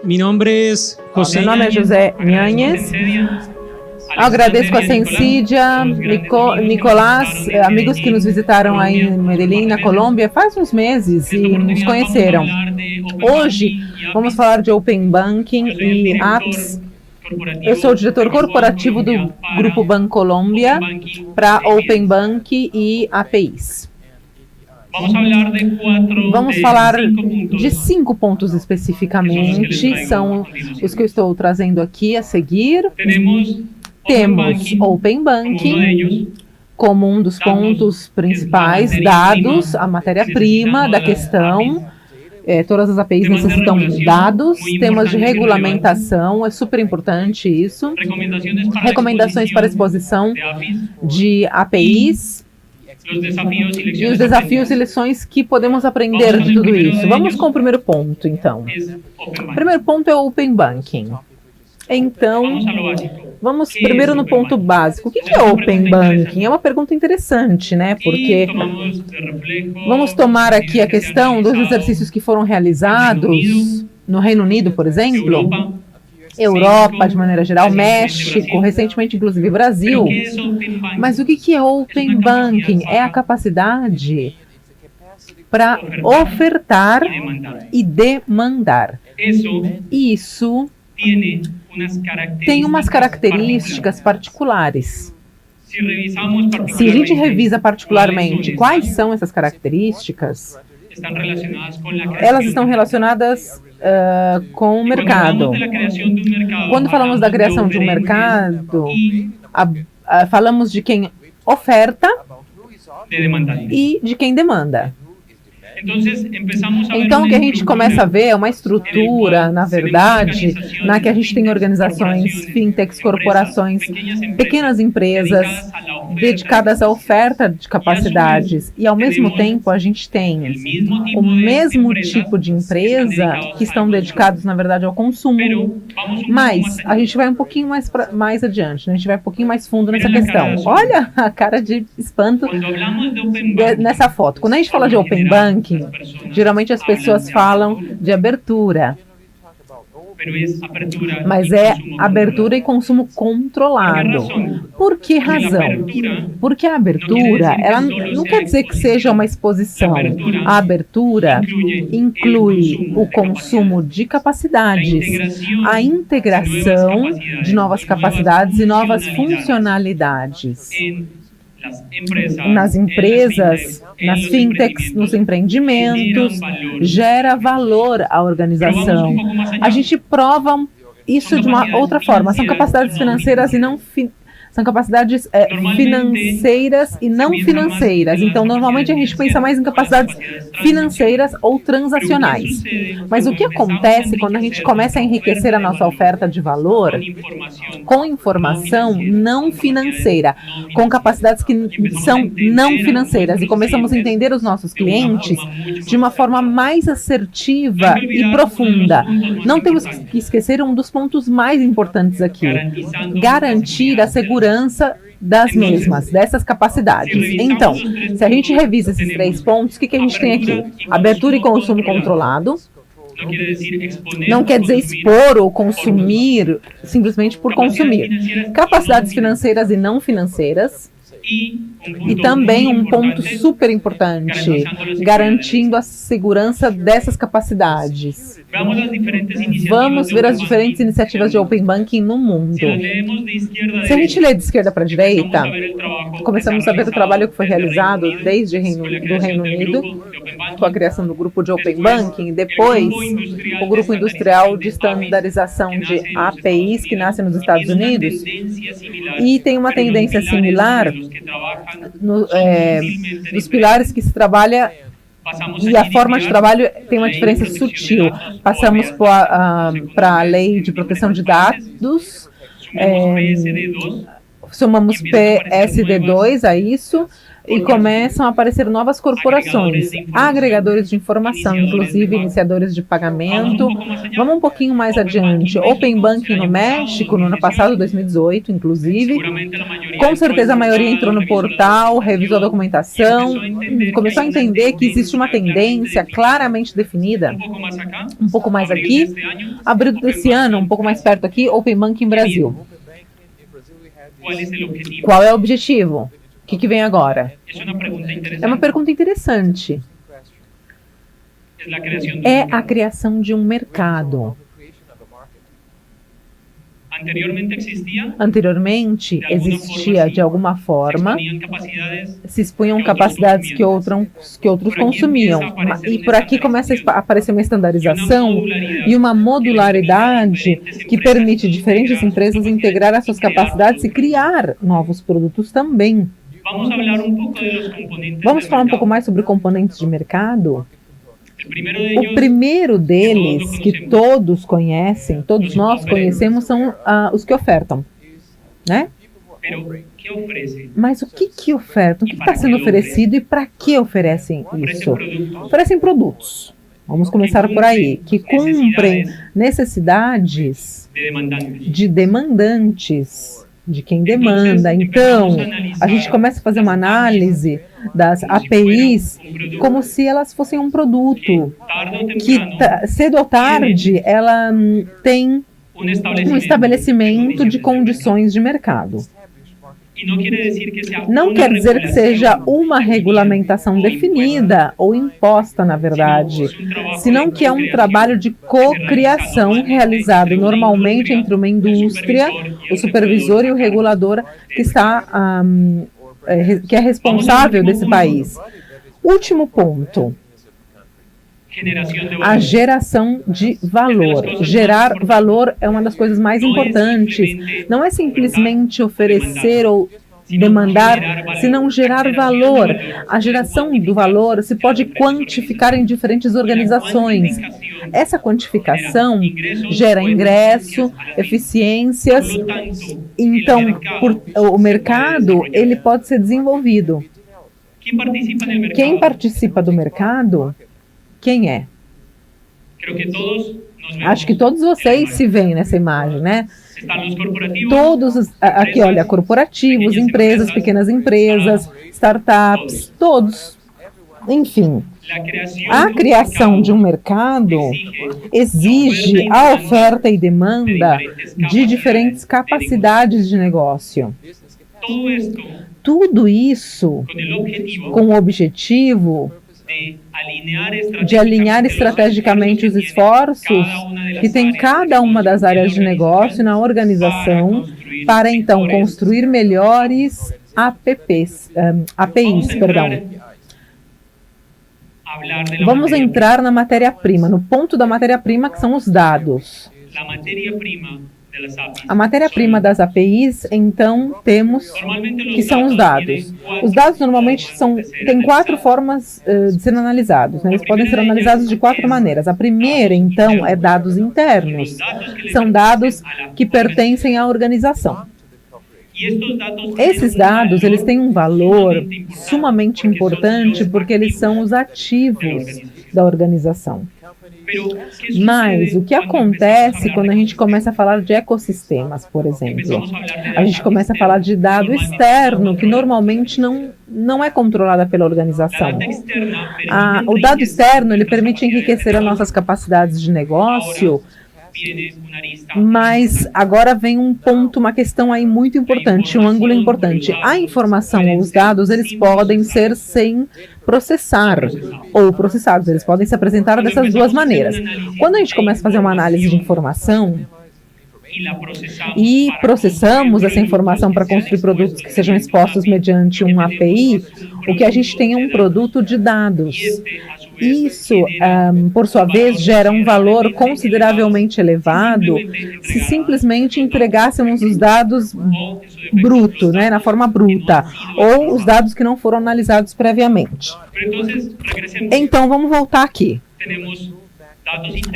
Mi nombre es José. Meu nome é José Nhanhes. Agradeço a Sensídia, Nicolás, amigos que nos visitaram aí em Medellín, na Colômbia, faz uns meses e nos conheceram. Hoje vamos falar de Open Banking e apps. Eu sou o diretor corporativo do Grupo Bancolombia para Open Banking e APIs. Vamos falar de 5 pontos especificamente, são os que eu estou trazendo aqui a seguir. Temos Open Banking como um dos pontos principais, dados, a matéria-prima da questão. Todas as APIs necessitam dados, temas de regulamentação, é super importante isso. Recomendações para exposição de APIs. E os desafios e lições que podemos aprender de tudo isso. Vamos com o primeiro ponto, então. O primeiro ponto é o Open Banking. Então, vamos primeiro no ponto básico. O que é Open Banking? É uma pergunta interessante, né? Porque vamos tomar aqui a questão dos exercícios que foram realizados no Reino Unido, por exemplo, Europa, de maneira geral, México, recentemente, inclusive, Brasil. Mas o que é Open Banking? É a capacidade para ofertar e demandar. Isso tem umas características particulares. Se a gente revisa particularmente quais são essas características, elas estão relacionadas com o mercado. Quando falamos da criação de um mercado, falamos de quem oferta e de quem demanda. Então, o que a gente começa a ver é uma estrutura, na verdade, na que a gente tem organizações, fintechs, corporações, pequenas empresas dedicadas à oferta de capacidades. E, ao mesmo tempo, a gente tem o mesmo tipo de empresa que estão dedicados, na verdade, ao consumo. Mas a gente vai um pouquinho mais adiante, né? A gente vai um pouquinho mais fundo nessa questão. Olha a cara de espanto nessa foto. Quando a gente fala de Open Banking, geralmente as pessoas falam de abertura, mas é abertura e consumo controlado. Por que razão? Porque a abertura, ela não quer dizer que seja uma exposição. A abertura inclui o consumo de capacidades, a integração de novas capacidades e novas funcionalidades nas empresas, nas fintechs, nos empreendimentos, gera valor à organização. A gente prova isso de uma outra forma. São capacidades financeiras e não são capacidades financeiras e não financeiras. Então, normalmente a gente pensa mais em capacidades financeiras ou transacionais. Mas o que acontece quando a gente começa a enriquecer a nossa oferta de valor com informação não financeira, com capacidades que são não financeiras, e começamos a entender os nossos clientes de uma forma mais assertiva e profunda? Não temos que esquecer um dos pontos mais importantes aqui: garantir a segurança das mesmas, dessas capacidades. Então, se a gente revisa esses 3 pontos, o que a gente tem aqui? Abertura e consumo controlado. Não quer dizer expor ou consumir simplesmente por consumir. Capacidades financeiras e não financeiras. E também um ponto super importante, garantindo a segurança dessas capacidades. Vamos ver as diferentes iniciativas de Open Banking no mundo. Se a gente lê de esquerda para a direita, começamos a ver o trabalho que foi realizado desde do Reino Unido, com a criação do grupo de Open Banking, depois o grupo industrial de estandarização de APIs, que nasce nos Estados Unidos, e tem uma tendência similar nos pilares que se trabalha, e a forma de trabalho tem uma diferença sutil. Passamos para a lei de proteção de dados, somamos PSD2 a isso, e começam a aparecer novas corporações, agregadores de informação, inclusive iniciadores de pagamento. Vamos um pouquinho mais adiante. Open Banking no México, no ano passado, 2018, inclusive. Com certeza a maioria entrou no portal, revisou a documentação, começou a entender que existe uma tendência claramente definida. Um pouco mais aqui, abril desse ano, um pouco mais perto aqui, Open Banking Brasil. Qual é o objetivo? O que vem agora? É uma pergunta interessante. É a criação de um mercado. Anteriormente existia, de alguma forma, se expunham capacidades que outros consumiam. E por aqui começa a aparecer uma estandarização e uma modularidade que permite diferentes empresas integrar as suas capacidades e criar novos produtos também. Vamos falar um pouco mais sobre componentes de mercado? O primeiro deles, que todos conhecem, todos nós conhecemos, são os que ofertam, né? Mas o que ofertam? O que está sendo oferecido e para que oferecem isso? Oferecem produtos. Vamos começar por aí, que cumprem necessidades de demandantes, de quem demanda. Então, a gente começa a fazer uma análise das APIs como se elas fossem um produto que, cedo ou tarde, ela tem um estabelecimento de condições de mercado. Não quer dizer que seja uma regulamentação definida ou imposta, na verdade, senão que é um trabalho de cocriação realizado normalmente entre uma indústria, o supervisor e o regulador que é responsável desse país. Último ponto. A geração de valor. Gerar valor é uma das coisas mais importantes. Não é simplesmente oferecer ou demandar, senão gerar valor. A geração do valor se pode quantificar em diferentes organizações. Essa quantificação gera ingresso, eficiências. Então, o mercado ele pode ser desenvolvido. Quem participa do mercado? Quem é? Acho que todos vocês se veem nessa imagem, né? Todos, aqui olha, corporativos, empresas, pequenas empresas, startups, todos. Enfim, a criação de um mercado exige a oferta e demanda de diferentes capacidades de negócio. Tudo isso com o objetivo de alinhar estrategicamente os esforços que tem cada uma das áreas de negócio na organização para então construir melhores APIs. Vamos entrar na matéria-prima, no ponto da matéria-prima que são os dados. A matéria-prima das APIs, então, temos que são os dados. Os dados normalmente têm 4 formas de serem analisados, né? Eles podem ser analisados de 4 maneiras. A primeira, então, é dados internos. São dados que pertencem à organização. Esses dados, eles têm um valor sumamente importante porque eles são os ativos da organização. Mas o que acontece quando a gente começa a falar de ecossistemas, por exemplo? A gente começa a falar de dado externo, que normalmente não é controlada pela organização. O dado externo, ele permite enriquecer as nossas capacidades de negócio, mas agora vem um ponto, uma questão aí muito importante, um ângulo importante. A informação ou os dados, eles podem ser sem processar ou processados, eles podem se apresentar dessas duas maneiras. Quando a gente começa a fazer uma análise de informação e processamos essa informação para construir produtos que sejam expostos mediante um API, o que a gente tem é um produto de dados. Isso, por sua vez, gera um valor consideravelmente elevado se simplesmente entregássemos os dados brutos, né, na forma bruta, ou os dados que não foram analisados previamente. Então, vamos voltar aqui.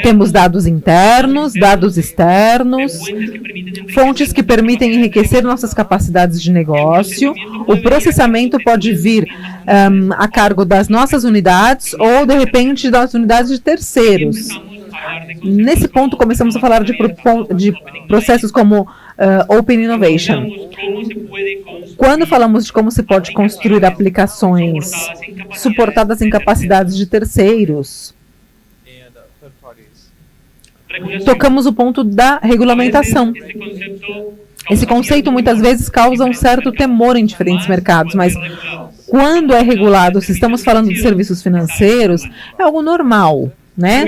Temos dados internos, dados externos, fontes que permitem enriquecer nossas capacidades de negócio. O processamento pode vir a cargo das nossas unidades ou, de repente, das unidades de terceiros. Nesse ponto, começamos a falar de processos como Open Innovation. Quando falamos de como se pode construir aplicações suportadas em capacidades de terceiros, tocamos o ponto da regulamentação. Esse conceito muitas vezes causa um certo temor em diferentes mercados, mas quando é regulado, se estamos falando de serviços financeiros, é algo normal, né?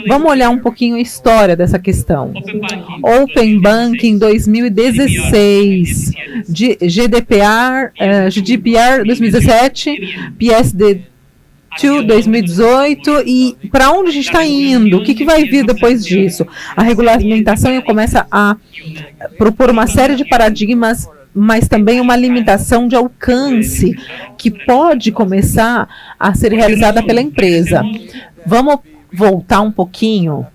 Vamos olhar um pouquinho a história dessa questão. Open Banking 2016, GDPR 2017, PSD 2018, e para onde a gente está indo? O que vai vir depois disso? A regulamentação começa a propor uma série de paradigmas, mas também uma limitação de alcance que pode começar a ser realizada pela empresa. Vamos voltar um pouquinho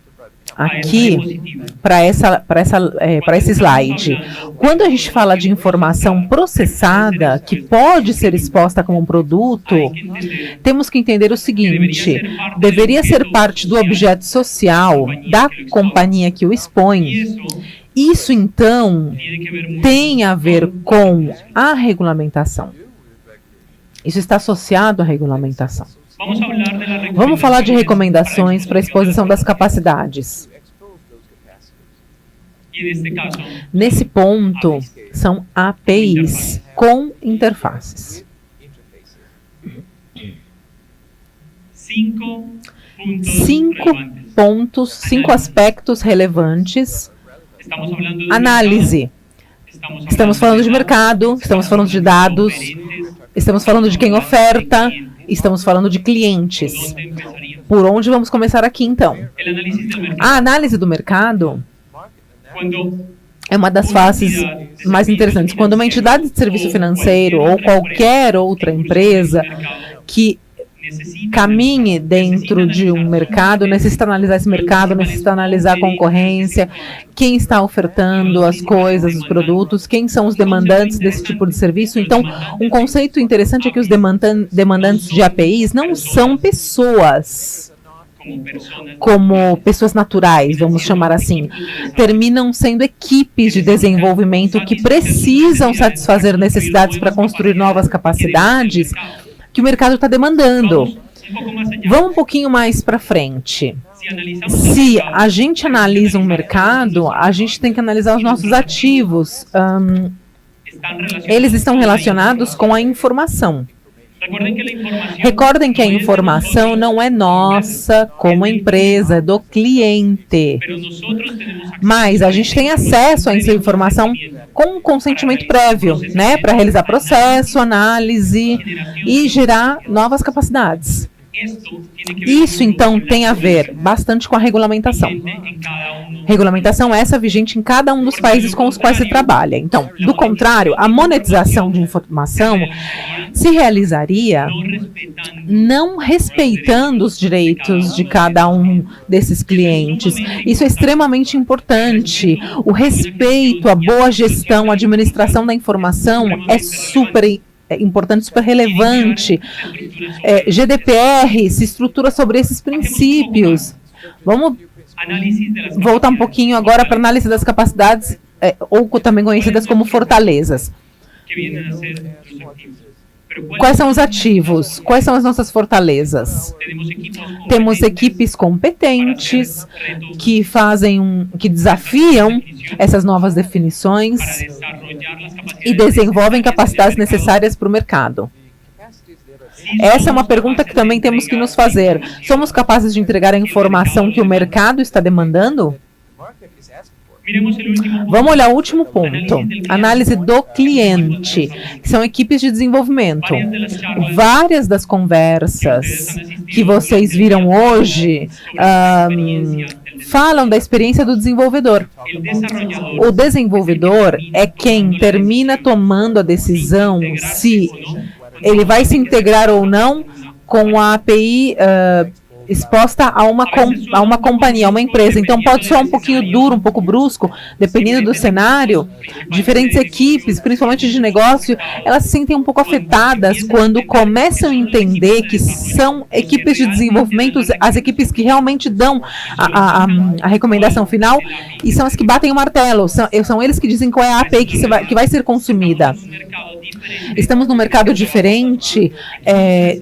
aqui para esse slide. Quando a gente fala de informação processada que pode ser exposta como um produto, temos que entender o seguinte: deveria ser parte do objeto social da companhia que o expõe. Isso, então, tem a ver com a regulamentação. Isso está associado à regulamentação. Vamos falar de recomendações para a exposição das capacidades. Nesse ponto, são APIs com interfaces. 5 aspectos relevantes. Análise. Estamos falando de mercado, estamos falando de dados, estamos falando de quem oferta, estamos falando de clientes. Por onde vamos começar aqui, então? A análise do mercado é uma das faces mais interessantes. Quando uma entidade de serviço financeiro ou qualquer outra empresa que caminhe dentro de um mercado, necessita analisar esse mercado, necessita analisar a concorrência, quem está ofertando as coisas, os produtos, quem são os demandantes desse tipo de serviço. Então, um conceito interessante é que os demandantes de APIs não são pessoas, como pessoas naturais, vamos chamar assim, terminam sendo equipes de desenvolvimento que precisam satisfazer necessidades para construir novas capacidades que o mercado está demandando. Vamos um pouquinho mais para frente. Se a gente analisa um mercado, a gente tem que analisar os nossos ativos. Eles estão relacionados com a informação. Recordem que a informação não é nossa como empresa, é do cliente. Mas a gente tem acesso a essa informação com um consentimento prévio, né, para realizar processo, análise e gerar novas capacidades. Isso, então, tem a ver bastante com a regulamentação. Regulamentação essa vigente em cada um dos países com os quais se trabalha. Então, do contrário, a monetização de informação se realizaria não respeitando os direitos de cada um desses clientes. Isso é extremamente importante. O respeito, a boa gestão, a administração da informação é super importante, super relevante. GDPR se estrutura sobre esses princípios. Vamos voltar um pouquinho agora para a análise das capacidades, ou também conhecidas como fortalezas. Quais são os ativos? Quais são as nossas fortalezas? Temos equipes competentes que desafiam essas novas definições e desenvolvem capacidades necessárias para o mercado. Essa é uma pergunta que também temos que nos fazer. Somos capazes de entregar a informação que o mercado está demandando? Vamos olhar o último ponto, análise do cliente, que são equipes de desenvolvimento. Várias das conversas que vocês viram hoje falam da experiência do desenvolvedor. O desenvolvedor é quem termina tomando a decisão se ele vai se integrar ou não com a API exposta a uma companhia, a uma empresa. Então pode soar um pouquinho duro, um pouco brusco, dependendo do cenário. Diferentes equipes, principalmente de negócio, elas se sentem um pouco afetadas quando começam a entender que são equipes de desenvolvimento, as equipes que realmente dão a recomendação final e são as que batem o martelo. São eles que dizem qual é a API que vai ser consumida. Estamos num mercado diferente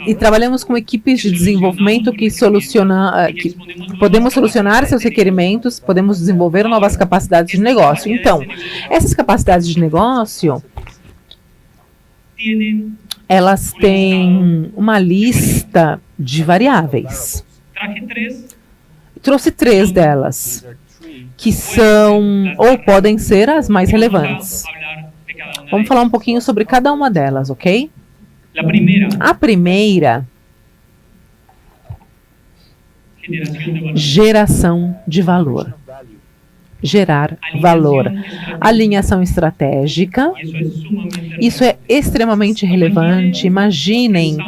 e trabalhamos com equipes de desenvolvimento que podemos solucionar seus requerimentos, podemos desenvolver novas capacidades de negócio. Então, essas capacidades de negócio, elas têm uma lista de variáveis. Trouxe 3 delas, que são ou podem ser as mais relevantes. Vamos falar um pouquinho sobre cada uma delas, ok? A primeira, geração de valor. Gerar valor. Alinhação estratégica. Isso é extremamente relevante. Imaginem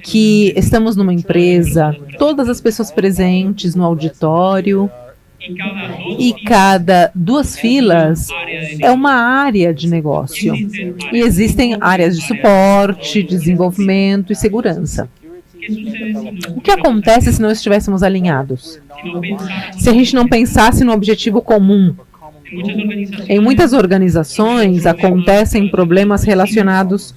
que estamos numa empresa, todas as pessoas presentes no auditório, e cada 2 filas é uma área de negócio. E existem áreas de suporte, desenvolvimento e segurança. O que acontece se não estivéssemos alinhados? Se a gente não pensasse no objetivo comum? Em muitas organizações acontecem problemas relacionados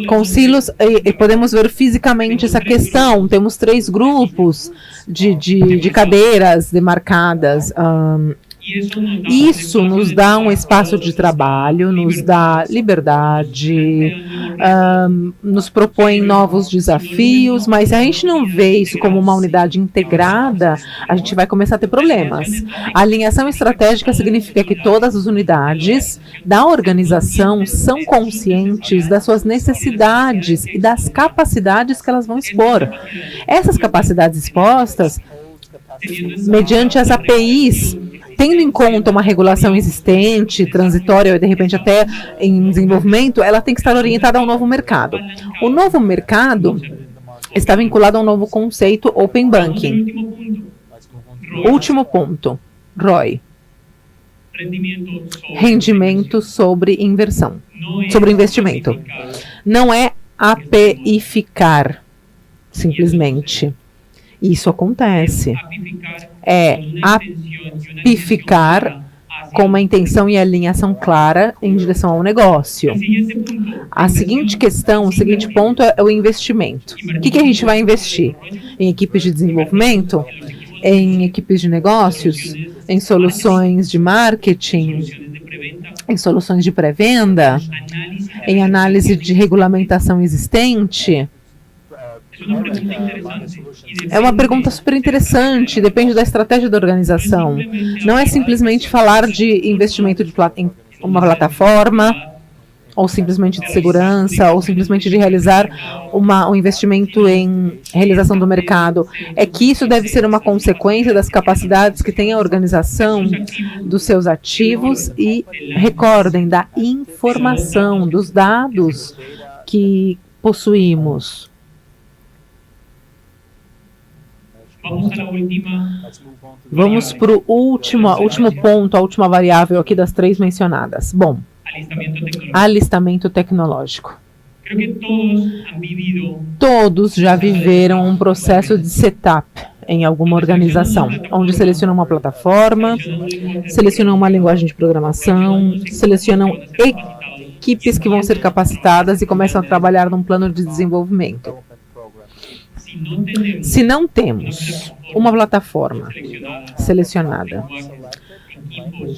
com silos e podemos ver fisicamente essa questão. Temos 3 grupos de cadeiras demarcadas. Isso nos dá um espaço de trabalho, nos dá liberdade, nos propõe novos desafios, mas se a gente não vê isso como uma unidade integrada, a gente vai começar a ter problemas. A alinhação estratégica significa que todas as unidades da organização são conscientes das suas necessidades e das capacidades que elas vão expor. Essas capacidades expostas, mediante as APIs, tendo em conta uma regulação existente, transitória ou de repente até em desenvolvimento, ela tem que estar orientada ao novo mercado. O novo mercado está vinculado a um novo conceito, Open Banking. Último ponto, ROI. Rendimento sobre inversão, sobre investimento. Não é APIficar, simplesmente. Isso acontece. É apificar com uma intenção e alinhação clara em direção ao negócio. A seguinte questão, o seguinte ponto é o investimento. O que a gente vai investir? Em equipes de desenvolvimento? Em equipes de negócios? Em soluções de marketing? Em soluções de pré-venda? Em análise de regulamentação existente? É uma pergunta super interessante, depende da estratégia da organização. Não é simplesmente falar de investimento em uma plataforma, ou simplesmente de segurança, ou simplesmente de realizar um investimento em realização do mercado. É que isso deve ser uma consequência das capacidades que tem a organização, dos seus ativos e, recordem, da informação, dos dados que possuímos. Vamos para o último ponto, a última variável aqui das 3 mencionadas. Bom, alistamento tecnológico. Todos já viveram um processo de setup em alguma organização, onde selecionam uma plataforma, selecionam uma linguagem de programação, selecionam equipes que vão ser capacitadas e começam a trabalhar num plano de desenvolvimento. Se não temos uma plataforma selecionada,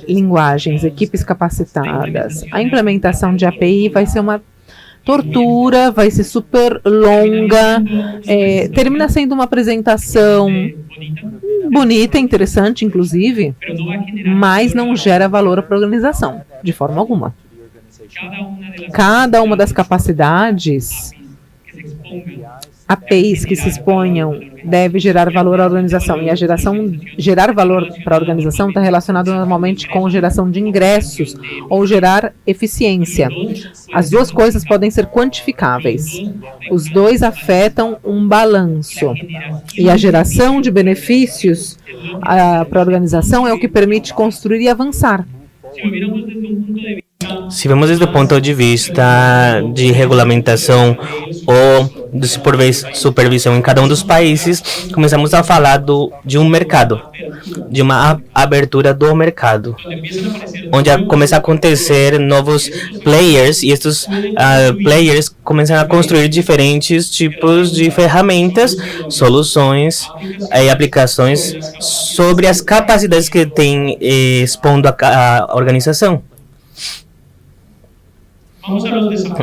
linguagens, equipes capacitadas, a implementação de API vai ser uma tortura, vai ser super longa, termina sendo uma apresentação bonita, interessante, inclusive, mas não gera valor para a organização, de forma alguma. Cada uma das capacidades APIs que se exponham deve gerar valor à organização, e a gerar valor para a organização está relacionado normalmente com geração de ingressos ou gerar eficiência. As duas coisas podem ser quantificáveis. Os dois afetam um balanço, e a geração de benefícios para a organização é o que permite construir e avançar. Se vemos desde o ponto de vista de regulamentação ou de supervisão em cada um dos países, começamos a falar de um mercado, de uma abertura do mercado, onde começa a acontecer novos players, e estes players começam a construir diferentes tipos de ferramentas, soluções e aplicações sobre as capacidades que tem expondo a organização.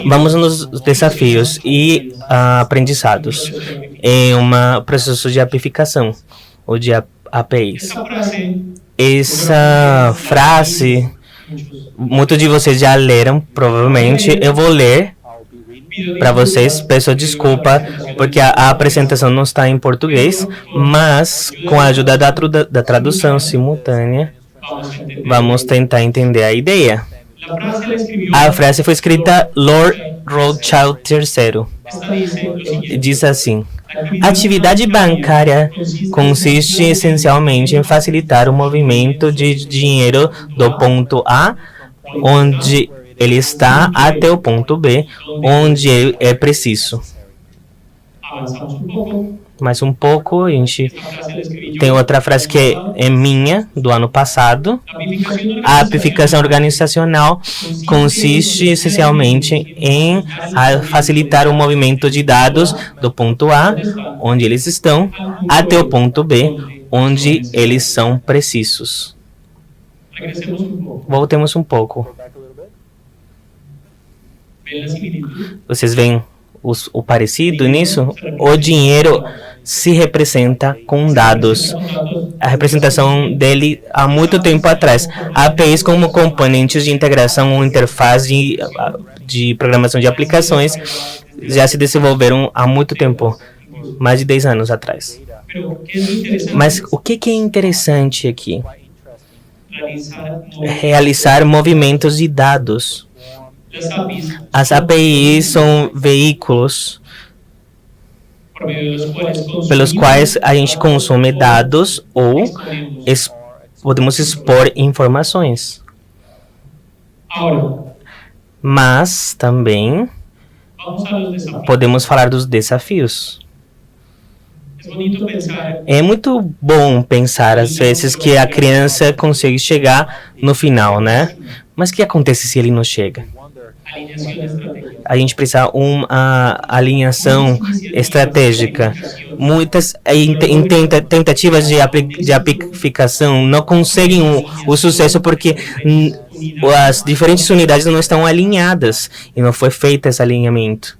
Vamos nos desafios e aprendizados em um processo de apificação ou de APIs. Essa frase, muitos de vocês já leram, provavelmente. Eu vou ler para vocês. Peço desculpa porque a apresentação não está em português, mas com a ajuda da tradução simultânea, vamos tentar entender a ideia. A frase foi escrita Lord Rothschild III. Diz assim: a atividade bancária consiste essencialmente em facilitar o movimento de dinheiro do ponto A, onde ele está, até o ponto B, onde é preciso. Mais um pouco, a gente tem outra frase que é minha, do ano passado. A apificação organizacional consiste essencialmente em facilitar o movimento de dados do ponto A, onde eles estão, até o ponto B, onde eles são precisos. Voltemos um pouco. Vocês veem o parecido nisso? O dinheiro se representa com dados. A representação dele há muito tempo atrás. APIs como componentes de integração ou interface de programação de aplicações já se desenvolveram há muito tempo, mais de 10 anos atrás. Mas o que é interessante aqui? Realizar movimentos de dados. As APIs são veículos pelos quais a gente consome dados ou podemos expor informações. Mas também podemos falar dos desafios. É muito bom pensar às vezes que a criança consegue chegar no final, né? Mas o que acontece se ele não chega? A gente precisa uma alinhação estratégica. Muitas tentativas de apificação não conseguem o sucesso porque as diferentes unidades não estão alinhadas e não foi feito esse alinhamento.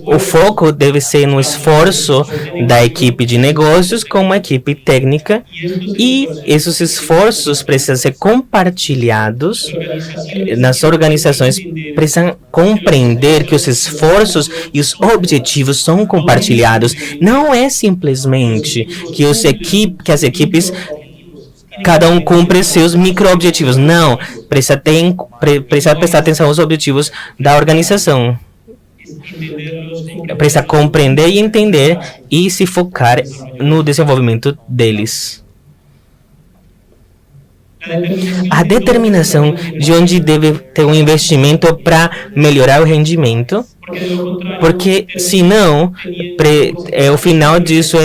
O foco deve ser no esforço da equipe de negócios com a equipe técnica, e esses esforços precisam ser compartilhados. Nas organizações precisam compreender que os esforços e os objetivos são compartilhados. Não é simplesmente que as equipes cada um cumpre seus micro-objetivos. Não, precisa prestar atenção aos objetivos da organização. Precisa compreender e entender e se focar no desenvolvimento deles. A determinação de onde deve ter um investimento para melhorar o rendimento, porque senão o final disso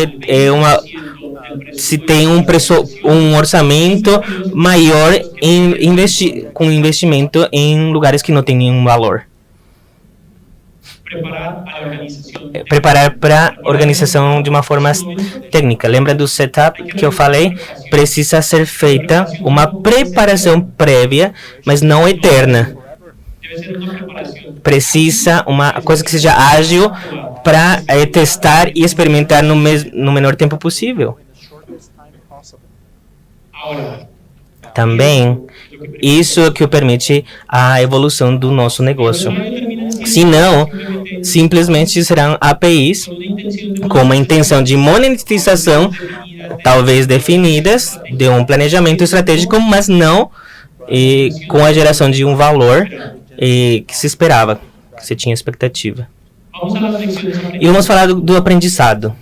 se tem um orçamento maior com investimento em lugares que não têm nenhum valor. Preparar para a organização de uma forma técnica. Lembra do setup que eu falei? Precisa ser feita uma preparação prévia, mas não eterna. Precisa uma coisa que seja ágil para testar e experimentar no menor tempo possível. Também, isso é o que permite a evolução do nosso negócio. Se não, simplesmente serão APIs com uma intenção de monetização, talvez definidas, de um planejamento estratégico, mas não com a geração de um valor que se esperava, que se tinha expectativa. E vamos falar do aprendizado.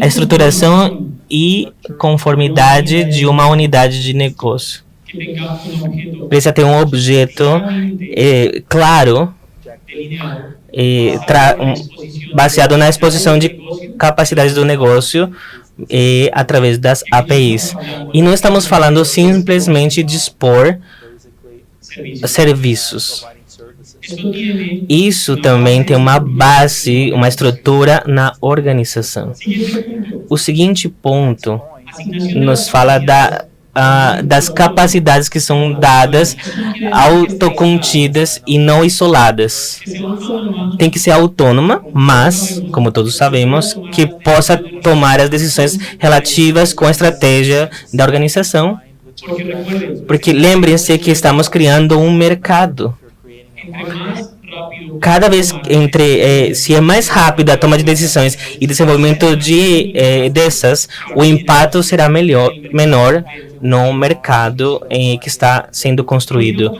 A estruturação e conformidade de uma unidade de negócio. Precisa ter um objeto claro, baseado na exposição de capacidades do negócio através das APIs. E não estamos falando simplesmente de expor serviços. Isso também tem uma base, uma estrutura na organização. O seguinte ponto nos fala das capacidades que são dadas, autocontidas e não isoladas. Tem que ser autônoma, mas, como todos sabemos, que possa tomar as decisões relativas com a estratégia da organização. Porque lembrem-se que estamos criando um mercado. Cada vez se é mais rápido a toma de decisões e desenvolvimento dessas, o impacto será menor no mercado que está sendo construído.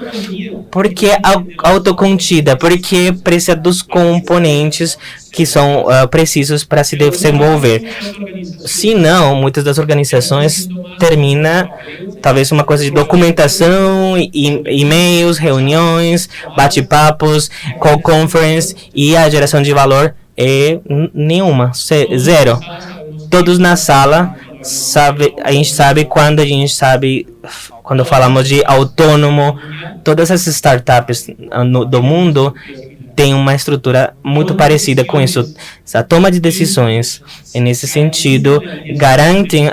Por que autocontida? Porque precisa dos componentes que são precisos para se desenvolver. Se não, muitas das organizações termina talvez uma coisa de documentação, e-mails, reuniões, bate-papos, call conference, e a geração de valor é nenhuma, zero. Todos na sala a gente sabe quando falamos de autônomo, todas as startups do mundo têm uma estrutura muito parecida com isso. A toma de decisões, nesse sentido, garantem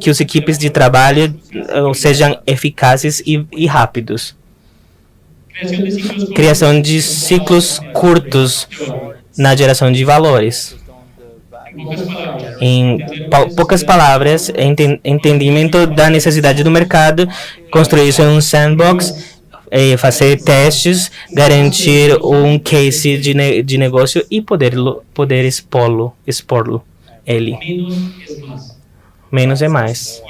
que os equipes de trabalho sejam eficazes e rápidos. Criação de ciclos curtos na geração de valores. Em poucas palavras, entendimento da necessidade do mercado, construir isso em um sandbox, fazer testes, garantir um case de negócio e poder expor-lo. Menos é mais.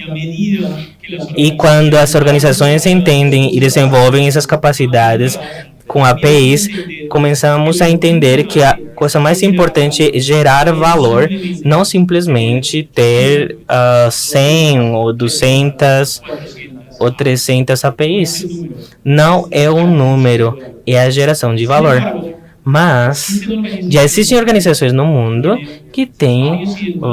E quando as organizações entendem e desenvolvem essas capacidades com APIs, começamos a entender que a coisa mais importante é gerar valor, não simplesmente ter 100 ou 200 ou 300 APIs. Não é um número, é a geração de valor. Mas já existem organizações no mundo que têm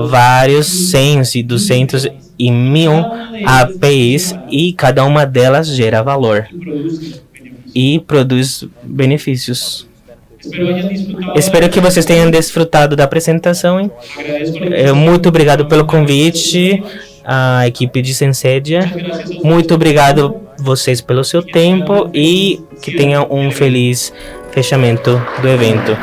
vários 100, 200 e 1000 APIs e cada uma delas gera valor e produz benefícios. Espero que vocês tenham desfrutado da apresentação. Muito obrigado pelo convite, a equipe de Sensedia. Muito obrigado vocês pelo seu tempo e que tenham um feliz fechamento do evento.